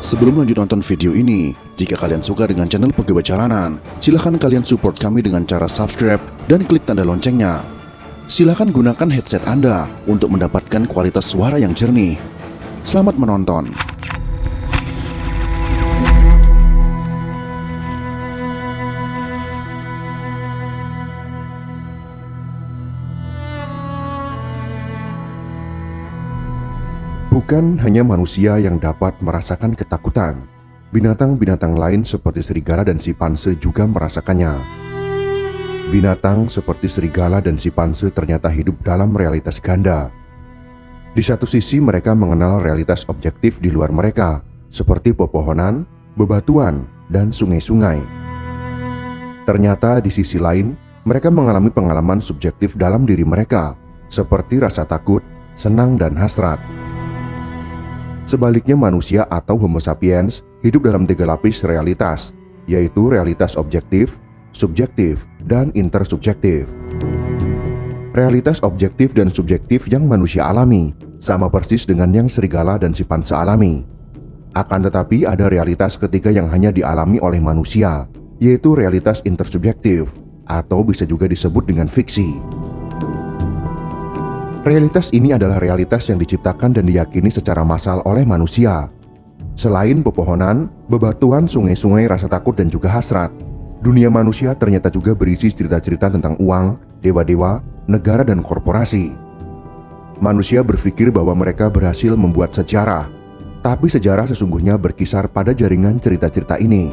Sebelum lanjut nonton video ini, jika kalian suka dengan channel Pegebacalanan, silahkan kalian support kami dengan cara subscribe dan klik tanda loncengnya. Silahkan gunakan headset Anda untuk mendapatkan kualitas suara yang jernih. Selamat menonton. Bukan hanya manusia yang dapat merasakan ketakutan, binatang-binatang lain seperti serigala dan simpanse juga merasakannya. Binatang seperti serigala dan simpanse ternyata hidup dalam realitas ganda. Di satu sisi mereka mengenal realitas objektif di luar mereka, seperti pepohonan, bebatuan, dan sungai-sungai. Ternyata di sisi lain, mereka mengalami pengalaman subjektif dalam diri mereka, seperti rasa takut, senang, dan hasrat. Sebaliknya manusia atau Homo sapiens hidup dalam 3 lapis realitas, yaitu realitas objektif, subjektif, dan intersubjektif. Realitas objektif dan subjektif yang manusia alami sama persis dengan yang serigala dan simpanse alami. Akan tetapi ada realitas ketiga yang hanya dialami oleh manusia, yaitu realitas intersubjektif, atau bisa juga disebut dengan fiksi. Realitas ini adalah realitas yang diciptakan dan diyakini secara massal oleh manusia. Selain pepohonan, bebatuan, sungai-sungai, rasa takut, dan juga hasrat, dunia manusia ternyata juga berisi cerita-cerita tentang uang, dewa-dewa, negara, dan korporasi. Manusia berpikir bahwa mereka berhasil membuat sejarah, tapi sejarah sesungguhnya berkisar pada jaringan cerita-cerita ini.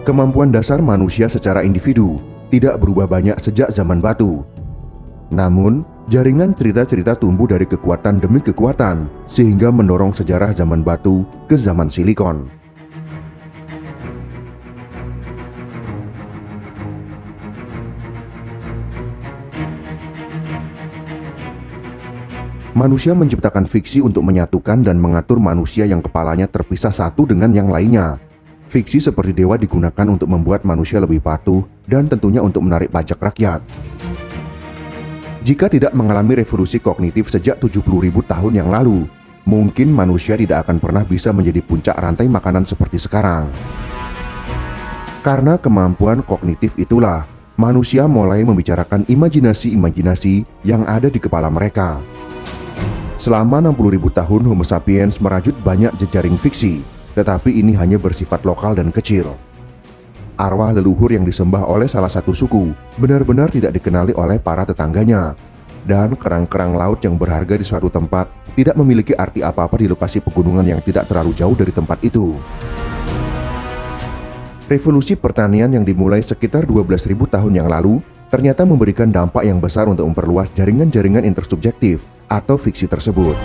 Kemampuan dasar manusia secara individu tidak berubah banyak sejak zaman batu. Namun, jaringan cerita-cerita tumbuh dari kekuatan demi kekuatan sehingga mendorong sejarah zaman batu ke zaman silikon. Manusia menciptakan fiksi untuk menyatukan dan mengatur manusia yang kepalanya terpisah satu dengan yang lainnya. Fiksi seperti dewa digunakan untuk membuat manusia lebih patuh dan tentunya untuk menarik pajak rakyat. Jika tidak mengalami revolusi kognitif sejak 70.000 tahun yang lalu, mungkin manusia tidak akan pernah bisa menjadi puncak rantai makanan seperti sekarang. Karena kemampuan kognitif itulah, manusia mulai membicarakan imajinasi-imajinasi yang ada di kepala mereka. Selama 60.000 tahun Homo sapiens merajut banyak jejaring fiksi, tetapi ini hanya bersifat lokal dan kecil. Arwah leluhur yang disembah oleh salah satu suku benar-benar tidak dikenali oleh para tetangganya, dan kerang-kerang laut yang berharga di suatu tempat tidak memiliki arti apa-apa di lokasi pegunungan yang tidak terlalu jauh dari tempat itu. Revolusi pertanian yang dimulai sekitar 12.000 tahun yang lalu ternyata memberikan dampak yang besar untuk memperluas jaringan-jaringan intersubjektif atau fiksi tersebut.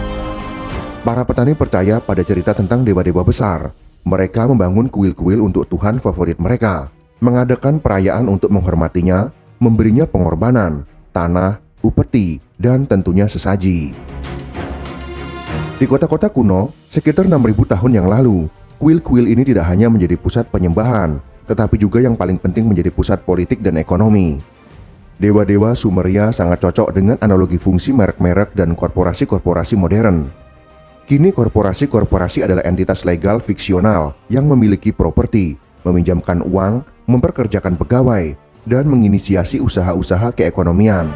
Para petani percaya pada cerita tentang dewa-dewa besar. Mereka membangun kuil-kuil untuk Tuhan favorit mereka, mengadakan perayaan untuk menghormatinya, memberinya pengorbanan, tanah, upeti, dan tentunya sesaji. Di kota-kota kuno, sekitar 6.000 tahun yang lalu, kuil-kuil ini tidak hanya menjadi pusat penyembahan, tetapi juga yang paling penting menjadi pusat politik dan ekonomi. Dewa-dewa Sumeria sangat cocok dengan analogi fungsi merek-merek dan korporasi-korporasi modern. Kini korporasi-korporasi adalah entitas legal fiksional yang memiliki properti, meminjamkan uang, memperkerjakan pegawai, dan menginisiasi usaha-usaha keekonomian.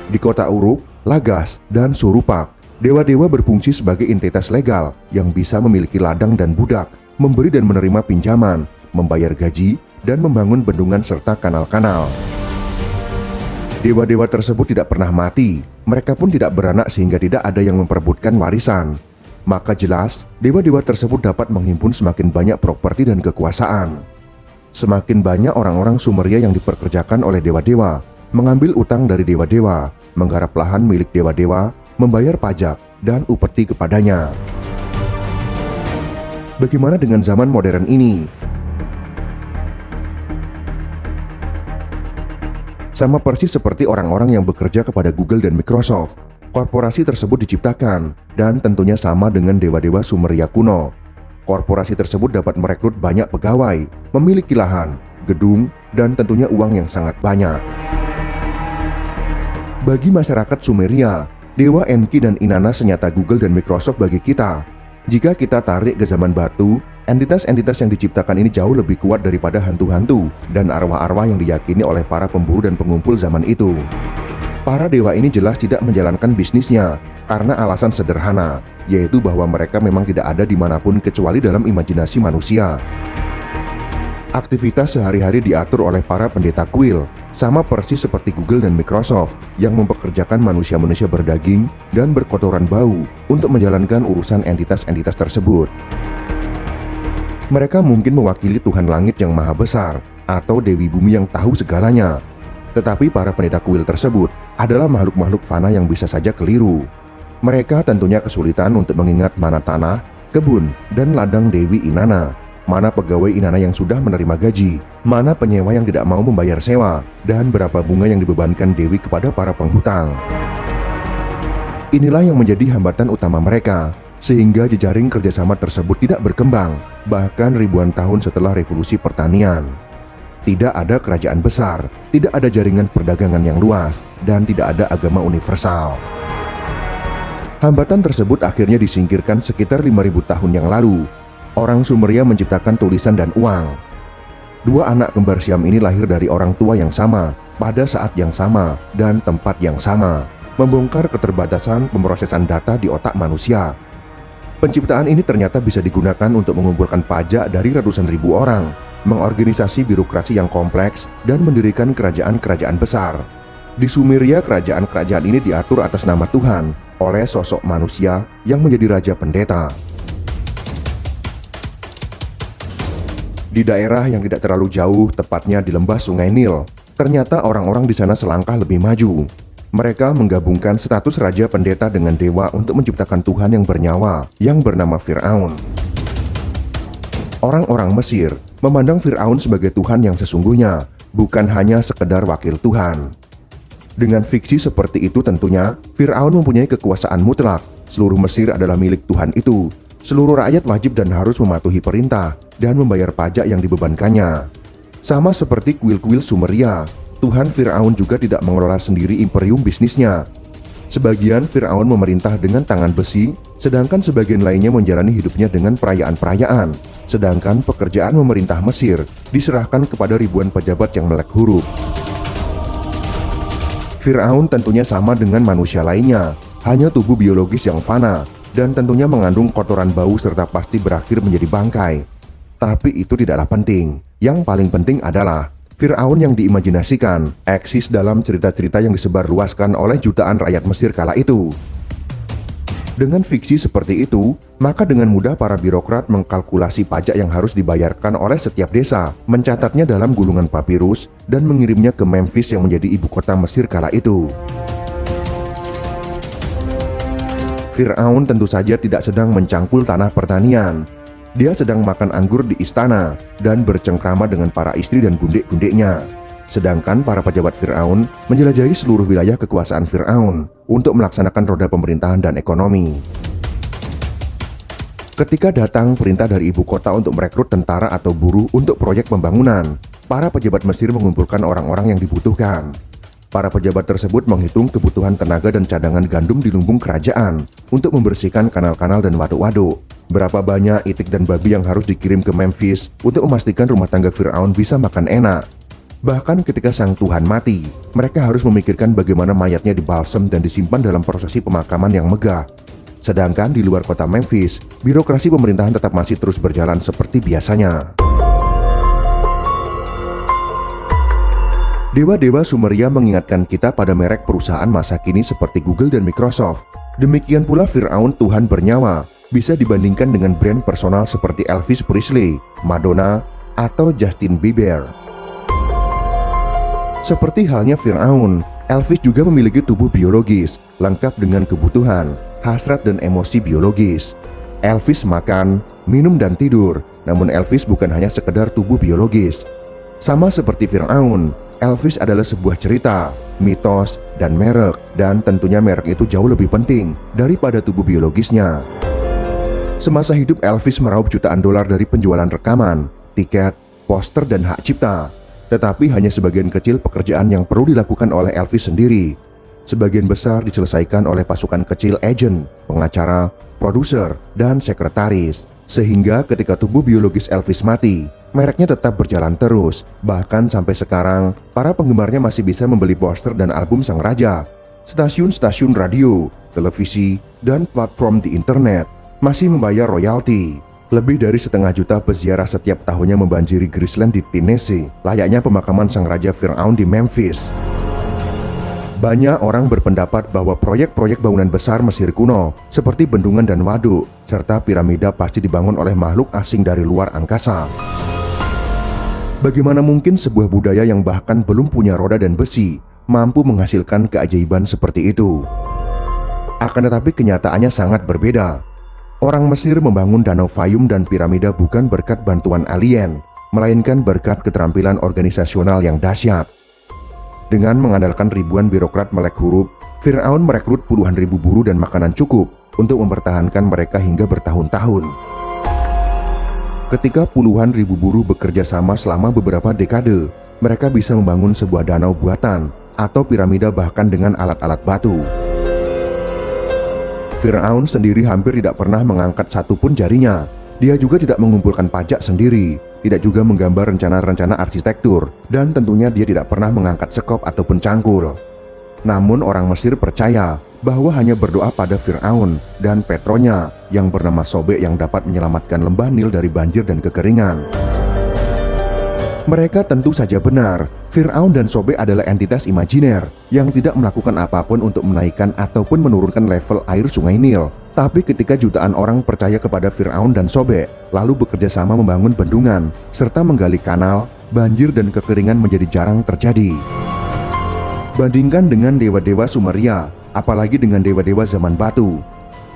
Di kota Uruk, Lagas, dan Surupak, dewa-dewa berfungsi sebagai entitas legal yang bisa memiliki ladang dan budak, memberi dan menerima pinjaman, membayar gaji, dan membangun bendungan serta kanal-kanal. Dewa-dewa tersebut tidak pernah mati, mereka pun tidak beranak sehingga tidak ada yang memperebutkan warisan. Maka jelas, dewa-dewa tersebut dapat menghimpun semakin banyak properti dan kekuasaan. Semakin banyak orang-orang Sumeria yang diperkerjakan oleh dewa-dewa, mengambil utang dari dewa-dewa, menggarap lahan milik dewa-dewa, membayar pajak, dan upeti kepadanya. Bagaimana dengan zaman modern ini? Sama persis seperti orang-orang yang bekerja kepada Google dan Microsoft, korporasi tersebut diciptakan dan tentunya sama dengan dewa-dewa Sumeria kuno. Korporasi tersebut dapat merekrut banyak pegawai, memiliki lahan, gedung, dan tentunya uang yang sangat banyak. Bagi masyarakat Sumeria, dewa Enki dan Inanna senyata Google dan Microsoft bagi kita. Jika kita tarik ke zaman batu, entitas-entitas yang diciptakan ini jauh lebih kuat daripada hantu-hantu dan arwah-arwah yang diyakini oleh para pemburu dan pengumpul zaman itu. Para dewa ini jelas tidak menjalankan bisnisnya karena alasan sederhana, yaitu bahwa mereka memang tidak ada dimanapun kecuali dalam imajinasi manusia. Aktivitas sehari-hari diatur oleh para pendeta kuil, sama persis seperti Google dan Microsoft yang mempekerjakan manusia-manusia berdaging dan berkotoran bau untuk menjalankan urusan entitas-entitas tersebut. Mereka mungkin mewakili Tuhan Langit yang Maha Besar atau Dewi Bumi yang tahu segalanya. Tetapi para pendeta kuil tersebut adalah makhluk-makhluk fana yang bisa saja keliru. Mereka tentunya kesulitan untuk mengingat mana tanah, kebun, dan ladang Dewi Inanna, mana pegawai Inanna yang sudah menerima gaji, mana penyewa yang tidak mau membayar sewa, dan berapa bunga yang dibebankan Dewi kepada para penghutang. Inilah yang menjadi hambatan utama mereka, sehingga jejaring kerjasama tersebut tidak berkembang, bahkan ribuan tahun setelah revolusi pertanian. Tidak ada kerajaan besar, tidak ada jaringan perdagangan yang luas, dan tidak ada agama universal. Hambatan tersebut akhirnya disingkirkan sekitar 5.000 tahun yang lalu. Orang Sumeria menciptakan tulisan dan uang. Dua anak kembar Siam ini lahir dari orang tua yang sama, pada saat yang sama, dan tempat yang sama, membongkar keterbatasan pemrosesan data di otak manusia. Penciptaan ini ternyata bisa digunakan untuk mengumpulkan pajak dari ratusan ribu orang, mengorganisasi birokrasi yang kompleks, dan mendirikan kerajaan-kerajaan besar. Di Sumeria, kerajaan-kerajaan ini diatur atas nama Tuhan oleh sosok manusia yang menjadi raja pendeta. Di daerah yang tidak terlalu jauh, tepatnya di lembah Sungai Nil, ternyata orang-orang di sana selangkah lebih maju. Mereka menggabungkan status raja pendeta dengan dewa untuk menciptakan Tuhan yang bernyawa, yang bernama Fir'aun. Orang-orang Mesir memandang Fir'aun sebagai Tuhan yang sesungguhnya, bukan hanya sekedar wakil Tuhan. Dengan fiksi seperti itu tentunya, Fir'aun mempunyai kekuasaan mutlak. Seluruh Mesir adalah milik Tuhan itu. Seluruh rakyat wajib dan harus mematuhi perintah dan membayar pajak yang dibebankannya. Sama seperti kuil-kuil Sumeria, Tuhan Fir'aun juga tidak mengelola sendiri imperium bisnisnya. Sebagian Fir'aun memerintah dengan tangan besi, sedangkan sebagian lainnya menjalani hidupnya dengan perayaan-perayaan. Sedangkan pekerjaan memerintah Mesir diserahkan kepada ribuan pejabat yang melek huruf. Fir'aun tentunya sama dengan manusia lainnya, hanya tubuh biologis yang fana, dan tentunya mengandung kotoran bau serta pasti berakhir menjadi bangkai. Tapi itu tidaklah penting. Yang paling penting adalah Fir'aun yang diimajinasikan eksis dalam cerita-cerita yang disebarluaskan oleh jutaan rakyat Mesir kala itu. Dengan fiksi seperti itu, maka dengan mudah para birokrat mengkalkulasi pajak yang harus dibayarkan oleh setiap desa, mencatatnya dalam gulungan papirus, dan mengirimnya ke Memphis yang menjadi ibu kota Mesir kala itu. Fir'aun tentu saja tidak sedang mencangkul tanah pertanian. Dia sedang makan anggur di istana dan bercengkrama dengan para istri dan gundik-gundiknya. Sedangkan para pejabat Fir'aun menjelajahi seluruh wilayah kekuasaan Fir'aun untuk melaksanakan roda pemerintahan dan ekonomi. Ketika datang perintah dari ibu kota untuk merekrut tentara atau buruh untuk proyek pembangunan, para pejabat Mesir mengumpulkan orang-orang yang dibutuhkan. Para pejabat tersebut menghitung kebutuhan tenaga dan cadangan gandum di lumbung kerajaan untuk membersihkan kanal-kanal dan waduk-waduk. Berapa banyak itik dan babi yang harus dikirim ke Memphis untuk memastikan rumah tangga Fir'aun bisa makan enak. Bahkan ketika sang Tuhan mati, mereka harus memikirkan bagaimana mayatnya dibalsem dan disimpan dalam prosesi pemakaman yang megah. Sedangkan di luar kota Memphis, birokrasi pemerintahan tetap masih terus berjalan seperti biasanya. Dewa-dewa Sumeria mengingatkan kita pada merek perusahaan masa kini seperti Google dan Microsoft. Demikian pula Fir'aun Tuhan bernyawa bisa dibandingkan dengan brand personal seperti Elvis Presley, Madonna, atau Justin Bieber. Seperti halnya Fir'aun, Elvis juga memiliki tubuh biologis, lengkap dengan kebutuhan, hasrat dan emosi biologis. Elvis makan, minum dan tidur, namun Elvis bukan hanya sekedar tubuh biologis. Sama seperti Fir'aun, Elvis adalah sebuah cerita, mitos, dan merek, dan tentunya merek itu jauh lebih penting daripada tubuh biologisnya. Semasa hidup Elvis meraup jutaan dolar dari penjualan rekaman, tiket, poster, dan hak cipta. Tetapi hanya sebagian kecil pekerjaan yang perlu dilakukan oleh Elvis sendiri. Sebagian besar diselesaikan oleh pasukan kecil agen, pengacara, produser, dan sekretaris. Sehingga ketika tubuh biologis Elvis mati, mereknya tetap berjalan terus. Bahkan sampai sekarang, para penggemarnya masih bisa membeli poster dan album sang raja. Stasiun-stasiun radio, televisi, dan platform di internet masih membayar royalti. Lebih dari 1,5 juta peziarah setiap tahunnya membanjiri Graceland di Tennessee, layaknya pemakaman sang raja Firaun di Memphis. Banyak orang berpendapat bahwa proyek-proyek bangunan besar Mesir kuno, seperti bendungan dan waduk, serta piramida pasti dibangun oleh makhluk asing dari luar angkasa. Bagaimana mungkin sebuah budaya yang bahkan belum punya roda dan besi, mampu menghasilkan keajaiban seperti itu? Akan tetapi kenyataannya sangat berbeda. Orang Mesir membangun Danau Fayum dan piramida bukan berkat bantuan alien, melainkan berkat keterampilan organisasional yang dahsyat. Dengan mengandalkan ribuan birokrat melek huruf, Firaun merekrut puluhan ribu buruh dan makanan cukup untuk mempertahankan mereka hingga bertahun-tahun. Ketika puluhan ribu buruh bekerja sama selama beberapa dekade, mereka bisa membangun sebuah danau buatan atau piramida bahkan dengan alat-alat batu. Firaun sendiri hampir tidak pernah mengangkat satupun jarinya. Dia juga tidak mengumpulkan pajak sendiri, tidak juga menggambar rencana-rencana arsitektur, dan tentunya dia tidak pernah mengangkat sekop ataupun cangkul. Namun orang Mesir percaya bahwa hanya berdoa pada Firaun dan Petronya yang bernama Sobek yang dapat menyelamatkan lembah Nil dari banjir dan kekeringan. Mereka tentu saja benar, Firaun dan Sobek adalah entitas imajiner yang tidak melakukan apapun untuk menaikkan ataupun menurunkan level air sungai Nil. Tapi ketika jutaan orang percaya kepada Firaun dan Sobek, lalu bekerja sama membangun bendungan, serta menggali kanal, banjir dan kekeringan menjadi jarang terjadi. Bandingkan dengan dewa-dewa Sumeria, apalagi dengan dewa-dewa zaman batu.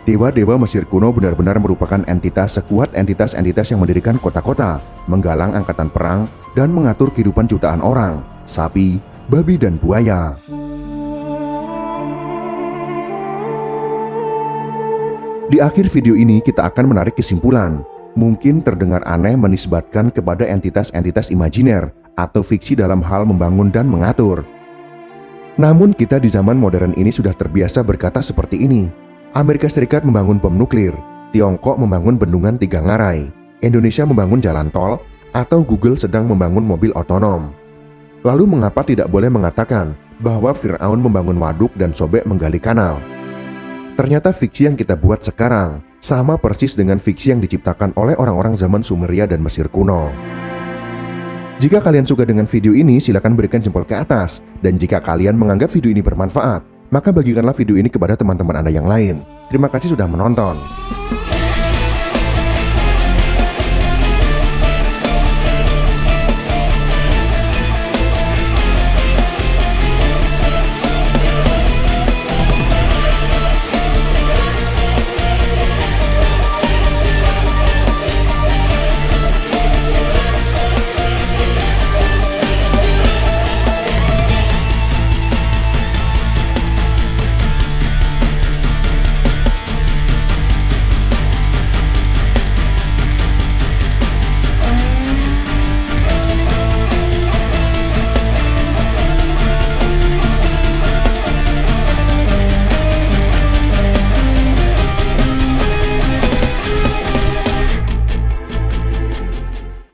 Dewa-dewa Mesir kuno benar-benar merupakan entitas sekuat entitas-entitas yang mendirikan kota-kota, menggalang angkatan perang, dan mengatur kehidupan jutaan orang, sapi, babi, dan buaya. Di akhir video ini kita akan menarik kesimpulan. Mungkin terdengar aneh menisbatkan kepada entitas-entitas imajiner atau fiksi dalam hal membangun dan mengatur. Namun kita di zaman modern ini sudah terbiasa berkata seperti ini. Amerika Serikat membangun bom nuklir, Tiongkok membangun bendungan 3 ngarai, Indonesia membangun jalan tol, atau Google sedang membangun mobil otonom. Lalu mengapa tidak boleh mengatakan bahwa Firaun membangun waduk dan Sobek menggali kanal? Ternyata fiksi yang kita buat sekarang sama persis dengan fiksi yang diciptakan oleh orang-orang zaman Sumeria dan Mesir kuno. Jika kalian suka dengan video ini, silakan berikan jempol ke atas. Dan jika kalian menganggap video ini bermanfaat, maka bagikanlah video ini kepada teman-teman Anda yang lain. Terima kasih sudah menonton.